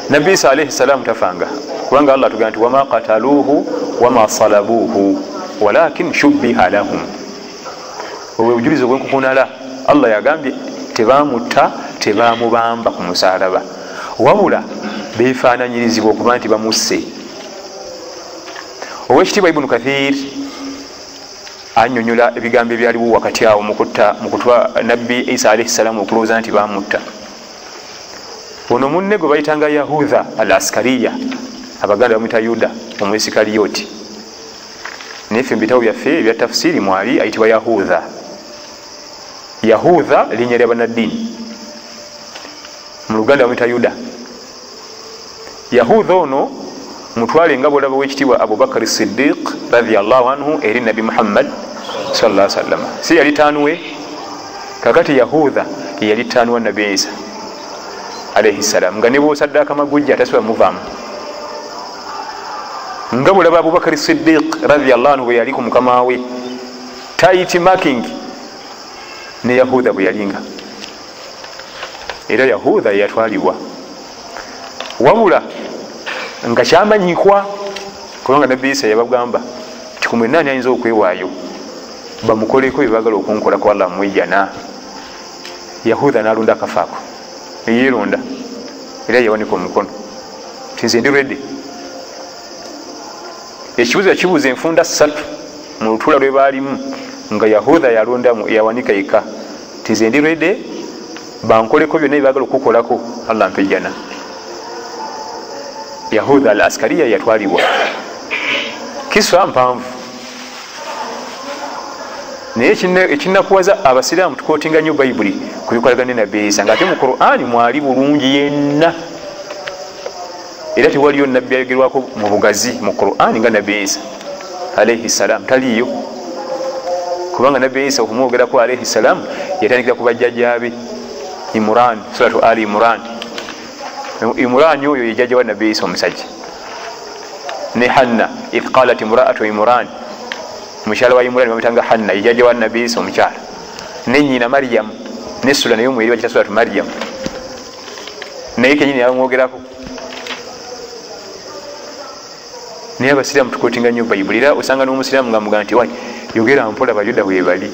nabbi Isa alayhi salam tafanga kubanga Allah tugamba nti wama qataluhu wama salabuhu walakin shubbiha lahum. Obujulizo bwenkukunala Allah yagambye tebamutta tebamubamba ku musalaba wabula befaananyirizibwa okuba nti bamusse. Owekitiibwa Ibn Kathir annyonnyola ebigambo ebyaliwo wakati awo mukutwa nabbi Isa alayhi salam okulowooza nti bamutta. Ono munne gwe bayitanga Yahudha al Askariya, abaganda bamwita Yuda omwesikaliyooti, naye ffe mu bitabo byaffe ebya tafsiri mwali ayitibwa Yahudha. Yahudha linnya lya bannaddiini, mu Luganda bamwita Yuda. Yahudha ono mutwale nga bwolaba w'ekitiibwa Abubakar Siddiq radiyallahu anhu eri Nabi Muhammad sallallahu alaihi wasallam, si yali taanuwe? Kakati Yahudha yali taanuwa Nabi Isa alayhi salam, nga ne bw'osaddaaka amagujja atasobola muvaamu. Nga bwolaba Abubakar Siddiq radiyallahu anhu bwe yali ku mukama we tight marking, ne Yahudha bwe yalinga. Era Yahudha yatwalibwa wabula nga kyamanyikwa kubanga Nabbi Isa yabagamba kikumi nani ayinza okwewaayo bamukoleko byebaagala okunkolako Allah mwijana. Yahudha n'alonda akafaako yeeronda era yawanika omukono ti nze ndi redde. Ekibuzo yakibuuza enfunda 3 mu lutula lwe baalimu nga Yahudha yalonda yawanika eka ti nze ndi redde bankoleko byonna byebaagala okukolako Allah mpejjana. Yahudha al Askariya yatwalibwa kiswa mpanvu, naye ekinakuwaza abasiraamu tukootinga nnyo bayibuli ku bikolagana ne Nabbi Isa, ng'ate mu Qur'ani mwali bulungi yenna, era tewaliyo nabbi ayogerwako mu bugazi mu Qur'ani nga Nabbi Isa alayhi salam, taliyo. Kubanga Nabbi Isa okumwogerako alayhi salam yatandikira ku bajjajjaabe. Imran, suratu Ali Imran, Imran oyo ye jjajja wa Nabbi Isa omusajja, ne Hanna idh qalat imra'atu Imran, mukyala wa Imran bamutanga Hanna ye jjajja wa Nabbi Isa omukyala, ne nnyina Maryam, ne sula naye omweri bakita suratu Maryam, naye kenyini yamwogerako. Naye abasiraamu tukootinga nnyo bayibuli, era osanga n'omusiraamu nga mugamba nti wai yogera mpola Bayuda bwe bali,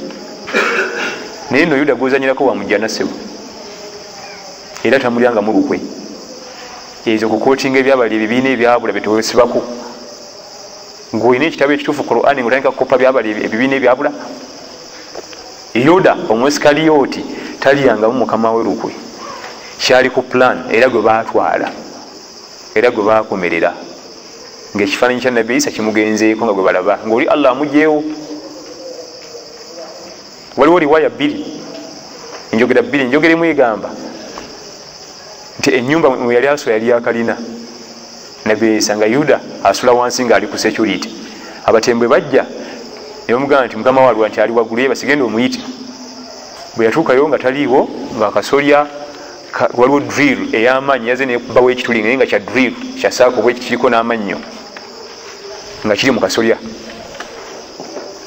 naye no Yuda gwozanyirako wamujjana ssebo era tamulyanga mu lukwe. Ezo kukootinga ebyabali ebibiina ebyabula betwesibako ng'olina ekitabo ekituufu Qur'ani ng'otandika kukopa byabali ebibiina ebyabula. Yuda omwesikaliyooti talyangamu mukama we lukwe, kyali ku plan era gwe baatwala era gwe baakomerera, ng'ekifaananyi kya Nabbi Isa kimugenzeeko nga gwe balaba ng'oli Allah amugyewo. Waliwo riwaya 2, enjogera 2, enjogera emu egamba nti ennyumba mwe yali asula yali yakalina Nabbi Isa, nga Yuda asula wansi ng'ali ku security. Abatembwe bajja ne bamugamba nti mukama walwa nti ali waggulu ye basigende omuyite. Bwe yatuukayo nga taliiwo, ng'akasolya waliwo drill ey'amaanyi yaze nekubawo ekituli naye nga kya drill kya saako bwe kiriko n'amannyo nga kiri mu kasolya.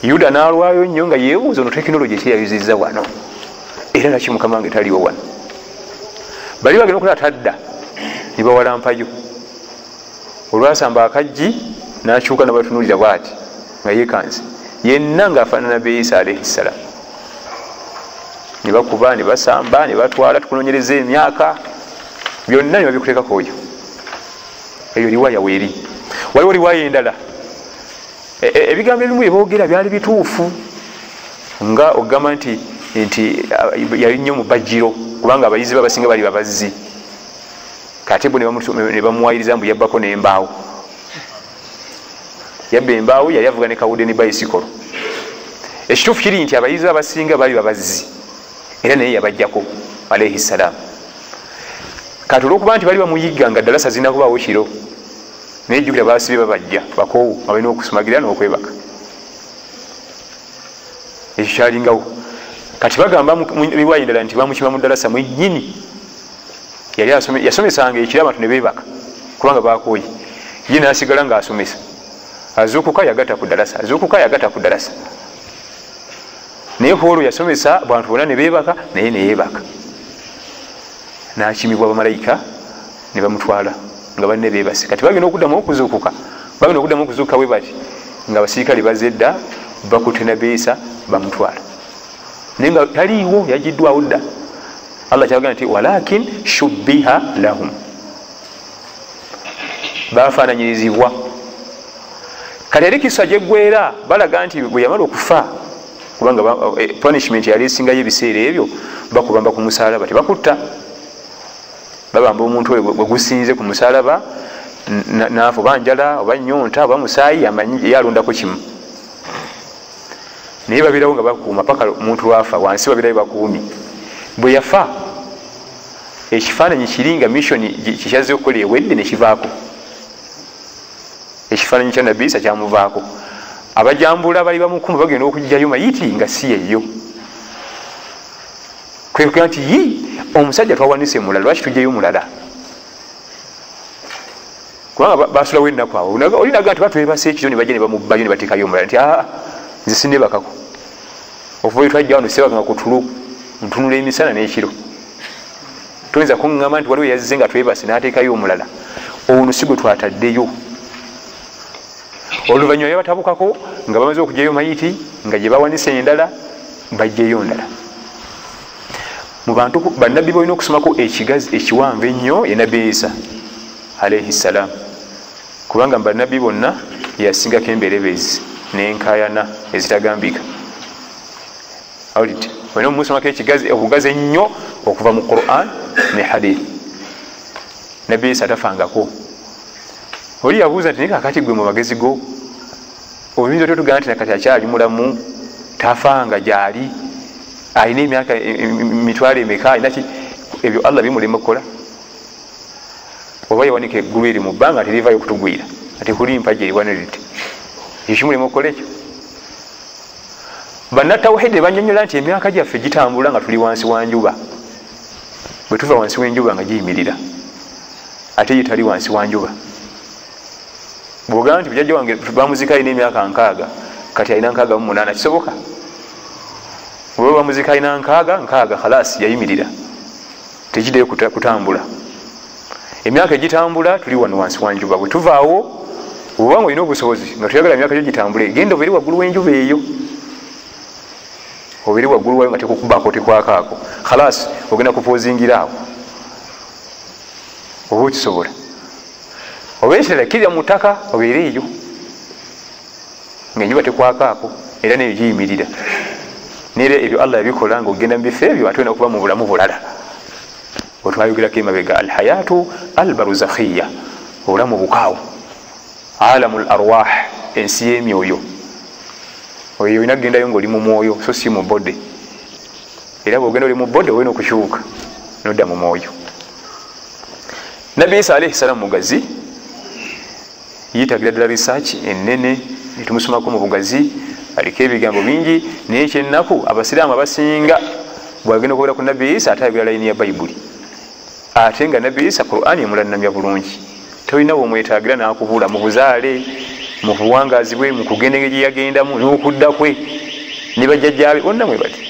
Yuda n'alwayo nnyo nga yeebuuza ono tekinologi ekyeyayuzizza wano era naki mukama wange taliwo wano. Bali bagenda okulaba tadda ne bawalampayo, olwasamba akajji n'akyuka n'abatunuulira bw'ati nga yeekanze yenna ng'afaanana Nabbi Isa alayhi salam. Ne bakuba ne basamba ne batwala tukunoonyereza emyaka byonna ne babikuteekako oyo. Eyo riwaya weeri. Waliwo riwaya endala ebigambo ebimu byeboogera byali bituufu, nga ogamba nti yali nnyo mu bajjiro kubanga abayizi babasinga bali babazzi, kate bo ne bamuwayiriza mbu yabbako n'embaawo. Yabba embaawo yali avuga ne kawudde ne bayisikolo. Ekituufu kiri nti abayizi abasinga bali babazzi era naye yabajjako alayhi salam. Kati olw'okuba nti bali bamuyigga nga ddalasa zirina kubaawo kiro, naye jjukira baasibye babajja bakoowu nga balina okusumagira n'okwebaka. Ekyo kyalingawo. Kati bagamba riwaya endala nti bamukima mu ddalasa mwennyini yali yasomesanga ekiro abantu ne beebaka kubanga bakooye, ye n'asigala ng'asomesa. Azuukuka yagatta ku ddalasa, azuukuka yagatta ku ddalasa. Naye olwo yasomesa abantu bonna ne beebaka, naye ne yeebaka. N'akimibwa bamalayika ne bamutwala nga banne bebase kati bagenda okuddamu okuzuukuka bwe bati nga abasirikale bazedda bakutte Nabbi Isa bamutwala naye nga taliiwo yagiddwawo dda. Allah kyagamba nti walakin shubbiha lahum, bafaananyirizibwa. Kati eri kisa gyeggwera balaga nti bwe yamala okufa, kubanga punishment yali esingayo ebiseera ebyo, bakubamba ku musalaba tebakutta, babamba omuntu oyo gwe gusinze ku musalaba naafa oba njala oba nyonta oba musaayi amanyi yalondako kimu, naye babirawo nga bakuuma paka omuntu lwafa wansi babirayo bakuumi. Bwe yafa ekifaananyi kiri nga missioni kikyaze okukola ewedde nekivaako, ekifaananyi kya Nabbi Isa kyamuvaako. Abajambula bali bamukuma bagenda okugyayo mayiti nga si yeyo, kwekuga nti omusajja twawanise mulala, lwaki tujjayo mulala? Kubanga basulawo ennaku awo olinaga nti batwebasa ekiro ne bajja ne bamubbayo ne bateekayo omulala nti nze sinebakako okuva bwe twajja wano sebaganga ku tulo ntunula emisana n'ekiro, toyinza kuŋŋamba nti waliwo yazze nga twebase n'ateekayo omulala. Ono si gwe twataddeyo. Oluvannyuma yabatabukako nga bamaze okugyayo mayiti nga gye bawanise endala bajjeyo ndala. Mu bantu bannabbi balina okusomako ekigazi ekiwanvu ennyo ye Nabbi Isa alayhi salam, kubanga bannabbi bonna yasingako emberebezi n'enkaayana ezitagambika. Awulidde, olina omusomako ekigazi okugazi ennyo okuva mu Quran ne hadith. Nabbi Isa tafangako. Oli yabuuza nti kakati gwe mu magezi go oyinza otya otugamba nti nakati akyali mulamu tafanga gyali alina emyaka mitwalo emeka inaki? Ebyo Allah bimulema okukola? Oba yawanika eggulu eri mu bbanga tirivaayo kutugwira ati kulimpa gyeriwanirite, ekyo kimulema okukola ekyo? Bannatawhidi banyonyola nti emyaka gyaffe gitambula nga tuli wansi wa njuba, bwe tuva wansi w'enjuba nga giyimirira ate ye tali wansi wa njuba. Bwogamba nti bujajja wange bamuzika alina emyaka 6 kati alina 68, kisoboka? Bwe bamuzika alina 6 khalas yayimirira tegiddeyo kutambula. Emyaka egitambula tuli wano wansi wa njuba, bwe tuvaawo obanga olina obusobozi nga tuyagala emyaka gyo gitambule, genda obeere waggulu w'enjuba eyo, obeere waggulu wayo nga tekukubaako tekwakaako, khalas ogenda kupoozingira awo oba okisobola. Obeetera kirira mu ttaka obeere eyo ng'enjuba tekwakaako era neyo giyimirira. Neera ebyo Allah yabikola ng'ogenda mu bifo ebyo ate olina okuba mu bulamu bulala. Otwayogerako emabega alhayatu albaruzakhiya, obulamu bukaawo, alamu larwah, ensi y'emyoyo. Oyo olina kugendayo ng'oli mu mwoyo so si mu bodde, era bw'ogenda oli mu bodde olina okukyuka nodda mu mwoyo. Nabbi Isa alayhi salamu mugazi, yitagira ddala research ennene netumusomako mu bugazi, aliko ebigambo bingi, naye ekyennaku abasiraamu abasinga bwagenda okubeera ku Nabbi Isa atayogera layini ya Bayibuli, ate nga Nabbi Isa Qur'ani emulanamya bulungi, tolina bwomwetagira n'akubula mu buzaale, mu buwangazi bwe, mu kugenda engeri gye yagendamu n'okudda kwe ne bajjajjaabe bonna mwe bati.